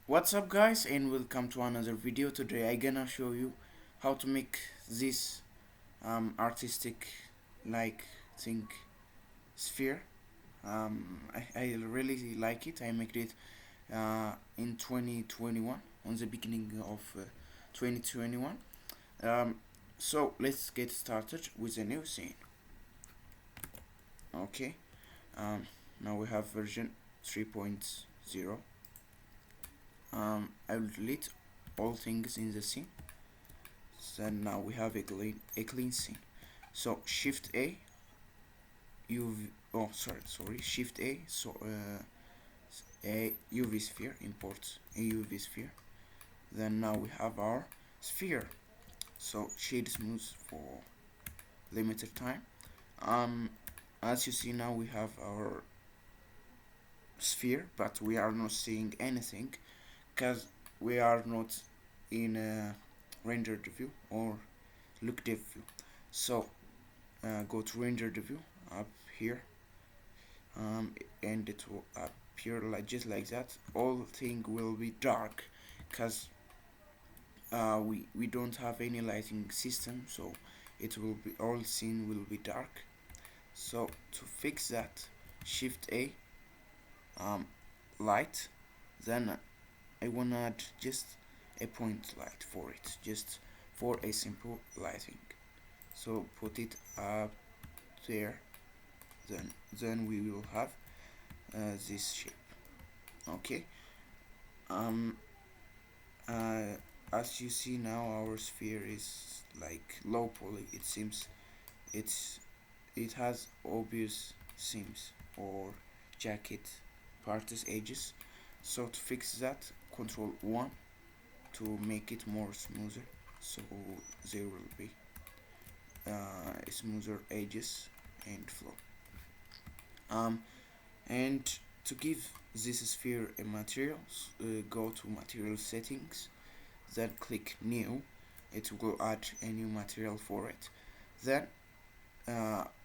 What's up guys, and welcome to another video. Today I gonna show you how to make this artistic like thing sphere. I really like it. I made it in 2021, on the beginning of 2021. um, so let's get started with a new scene. Okay. um, Now we have version 3.0. I will delete all things in the scene. So now we have a clean scene. So Shift A, UV. Oh, sorry. Shift A. So a UV sphere. Import a UV sphere. Then now we have our sphere. So shade smooth for limited time. Um, as you see now, we have our sphere, but we are not seeing anything because we are not in a rendered view or look dev view. So go to rendered view up here, and it will appear like just like that. All thing will be dark because we don't have any lighting system, so it will be all scene will be dark. So to fix that, Shift A, um, light. Then I wanna add just a point light for it, just for a simple lighting. So put it up there. Then we will have this shape. Okay. um uh, as you see now, our sphere is like low poly. It seems it has obvious seams or jacket parts edges. So to fix that, control 1 to make it more smoother, so there will be smoother edges and flow. And to give this sphere a material, go to material settings, then click new. It will add a new material for it. Then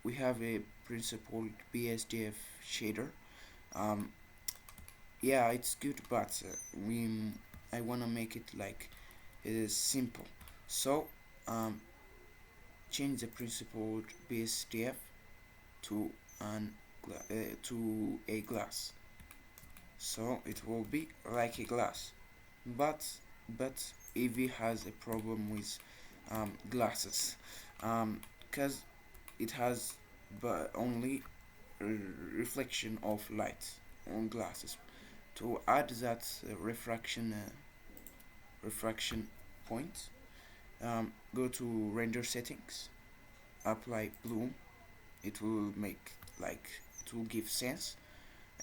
we have a principled BSDF shader. um, yeah, it's good, but I wanna make it like simple. So um, change the principled BSDF to an to a glass, so it will be like a glass. But Eevee has a problem with glasses, because it has but only reflection of light on glasses. To add that refraction point, go to render settings, apply bloom. It will make like it will give sense,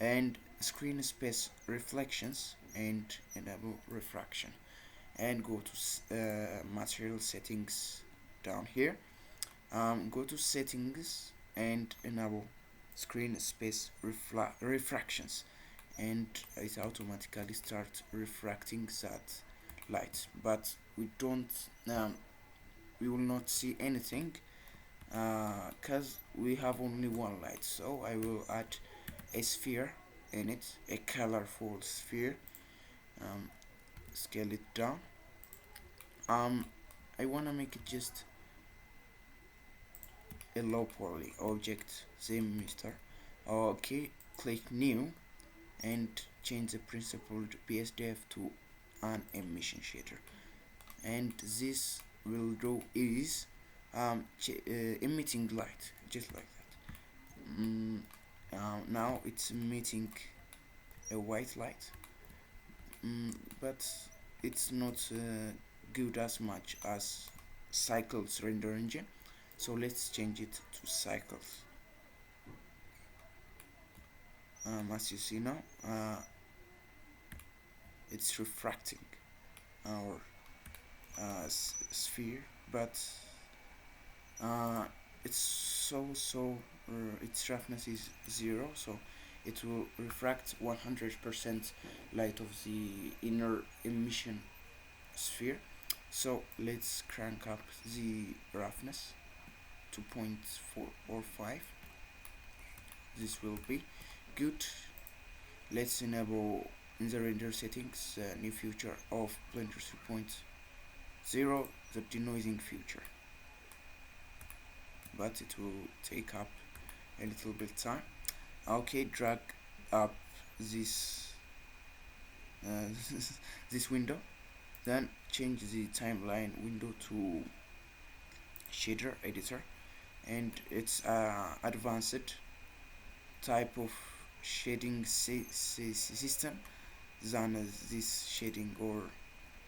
and screen space reflections, and enable refraction, and go to material settings down here. Go to settings and enable screen space refractions, and it automatically starts refracting that light. But we will not see anything because we have only one light. So I will add a sphere in it, a colorful sphere. um, Scale it down. um, I wanna make it just a low poly object, same mister. Okay, click new and change the principled BSDF to an emission shader, and this will do is emitting light just like that. Now it's emitting a white light, but it's not good as much as Cycles render engine. So let's change it to Cycles. As you see now, it's refracting our sphere, but uh, it's its roughness is 0, so it will refract 100% light of the inner emission sphere. So let's crank up the roughness to 0.4 or 5. This will be good. Let's enable in the render settings, new feature of Blender 3.0, the denoising feature, but it will take up a little bit time. Okay, drag up this this window, then change the timeline window to shader editor, and it's advanced type of shading system than this shading or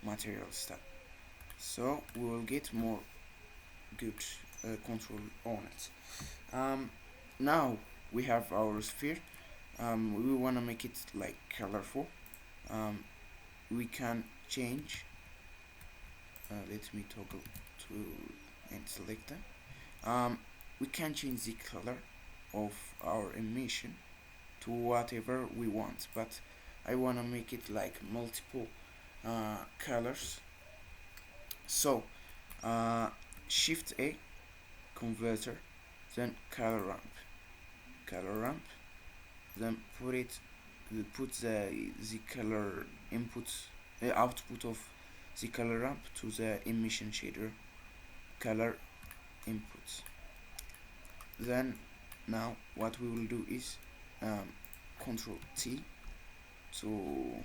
material stuff, so we will get more good control on it. Now we have our sphere. We want to make it like colorful. We can change, let me toggle to and select them. We can change the color of our emission to whatever we want, but I want to make it like multiple colors. So Shift A, converter, then color ramp, then put the color input, output of the color ramp to the emission shader color input. Then now what we will do is Control T to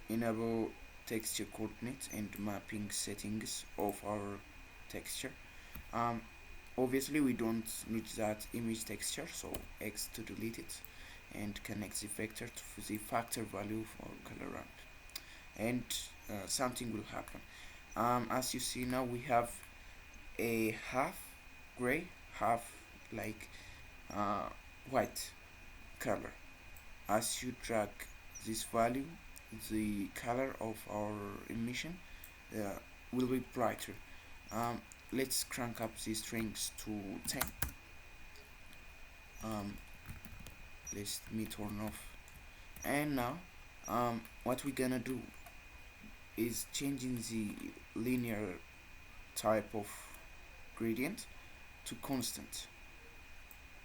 enable texture coordinate and mapping settings of our texture. Obviously we don't need that image texture, so X to delete it, and connect the vector to the factor value for color ramp, and something will happen. As you see now, we have a half gray, half like white color. As you drag this value, the color of our emission will be brighter. Let's crank up the strings to 10. Let me turn off, and now what we're gonna do is changing the linear type of gradient to constant,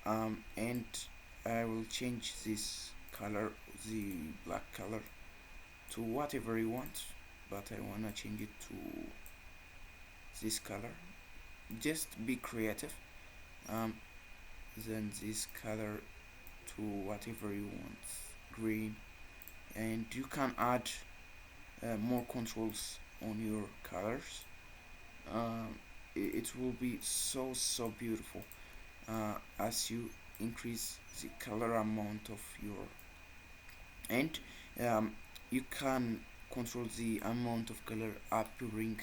and I will change this color, the black color, to whatever you want, but I wanna change it to this color. Just be creative. Then this color to whatever you want, green, and you can add more controls on your colors. It will be so beautiful as you increase the color amount of your, and you can control the amount of color appearing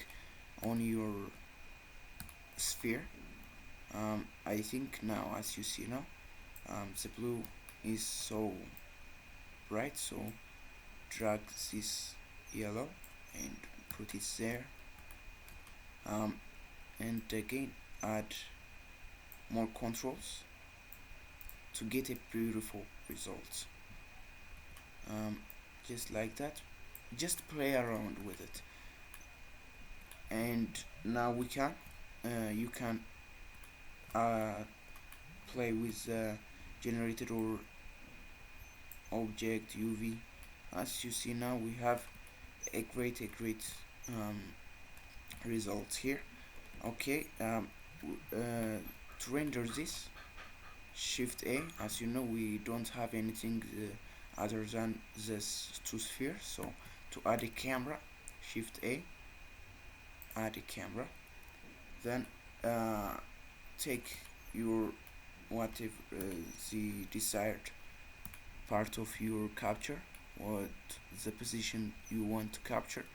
on your sphere. I think now, as you see now, the blue is so bright, so drag this yellow and put it there, and again add more controls to get a beautiful result. Just like that, just play around with it, and now we can you can play with generated or object UV. As you see now, we have a great result here. Okay, to render this, Shift A. As you know, we don't have anything other than this two spheres, so to add a camera, Shift A, add a camera, then take your whatever the desired part of your capture, what the position you want to capture,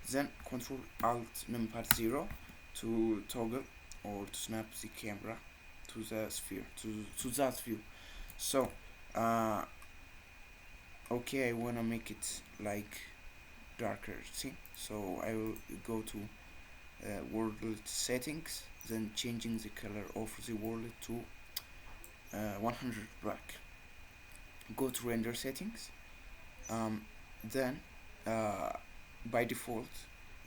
then Control Alt Numpad 0 to toggle or to snap the camera to the sphere, to that view. So okay, I wanna make it like darker, see, so I will go to world settings, then changing the color of the world to 100 black. Go to render settings, then by default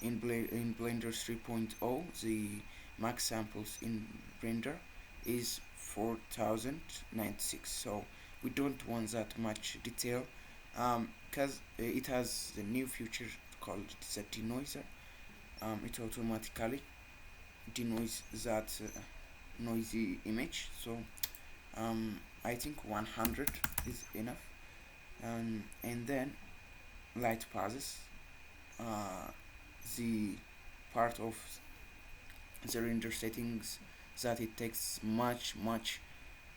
in Blender 3.0 the max samples in render is 4096, so we don't want that much detail because it has the new feature called the denoiser. It automatically denoise that noisy image. So I think 100 is enough. And then light passes, uh, the part of the render settings that it takes much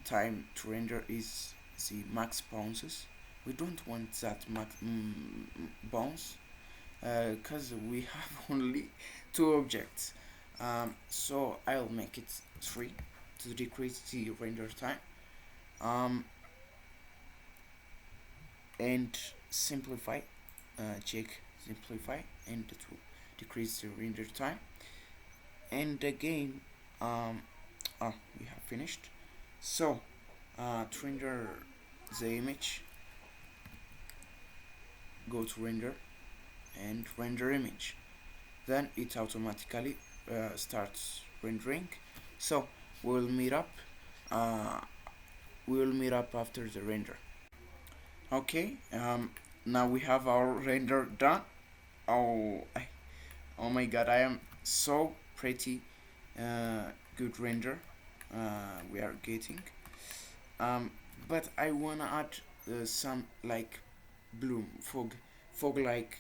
time to render is the max bounces. We don't want that max bounce because we have only two objects. So I'll make it 3 to decrease the render time. Um, and simplify, check simplify, and it will decrease the render time. And again, we have finished. So to render the image, go to render and render image, then it automatically starts rendering. So we'll meet up uh, we'll meet up after the render. Okay, now we have our render done. Oh my god, I am so pretty good render we are getting. um, but I wanna add some like bloom fog like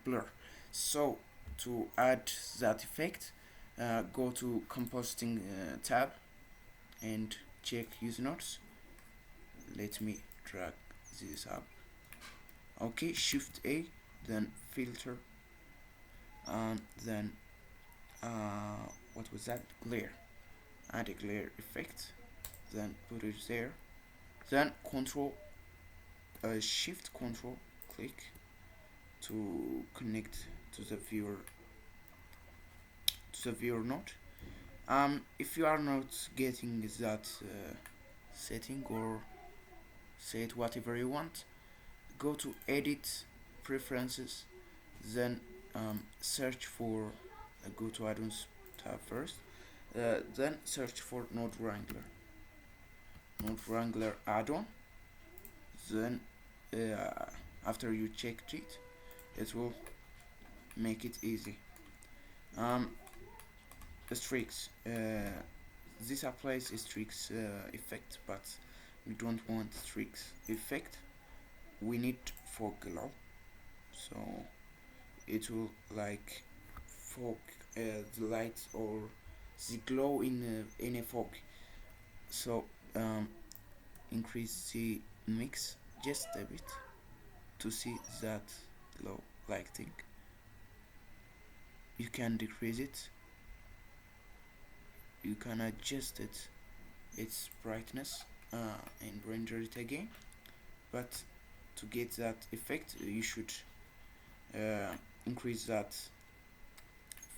blur. So to add that effect, go to compositing tab and check use nodes. Let me drag this up. Okay, shift A, then filter, and then what was that, glare. Add a glare effect, then put it there, then control shift control click to connect to the viewer node. If you are not getting that setting, or set whatever you want, go to edit preferences, then search for go to add-ons tab first, then search for node wrangler add-on. Then after you checked it, it will make it easy. Streaks, this applies a streaks effect, but we don't want streaks effect, we need fog glow. So it will like fog the light or the glow in a fog. So increase the mix just a bit to see that glow like thing. You can decrease it, you can adjust its brightness and render it again. But to get that effect, you should increase that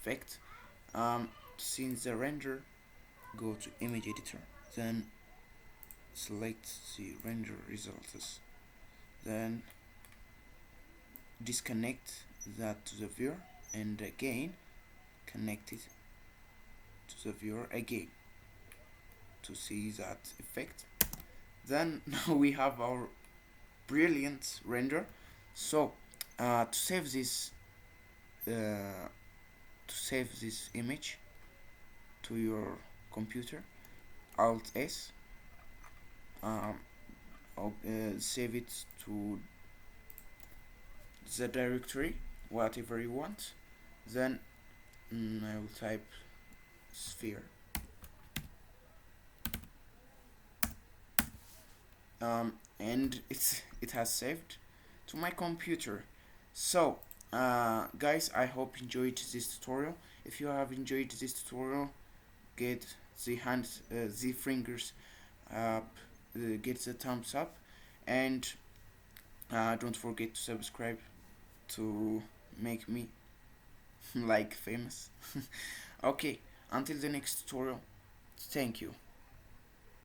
effect. Since the render, go to image editor, then select the render results, then disconnect that to the viewer, and again connect it to the viewer again to see that effect. Then now we have our brilliant render. So to save this image to your computer, Alt S, save it to the directory whatever you want. Then I will type sphere, and it has saved to my computer. So guys, I hope you enjoyed this tutorial. If you have enjoyed this tutorial, get the fingers up, get the thumbs up, and don't forget to subscribe to make me like famous. Okay, until the next tutorial, thank you.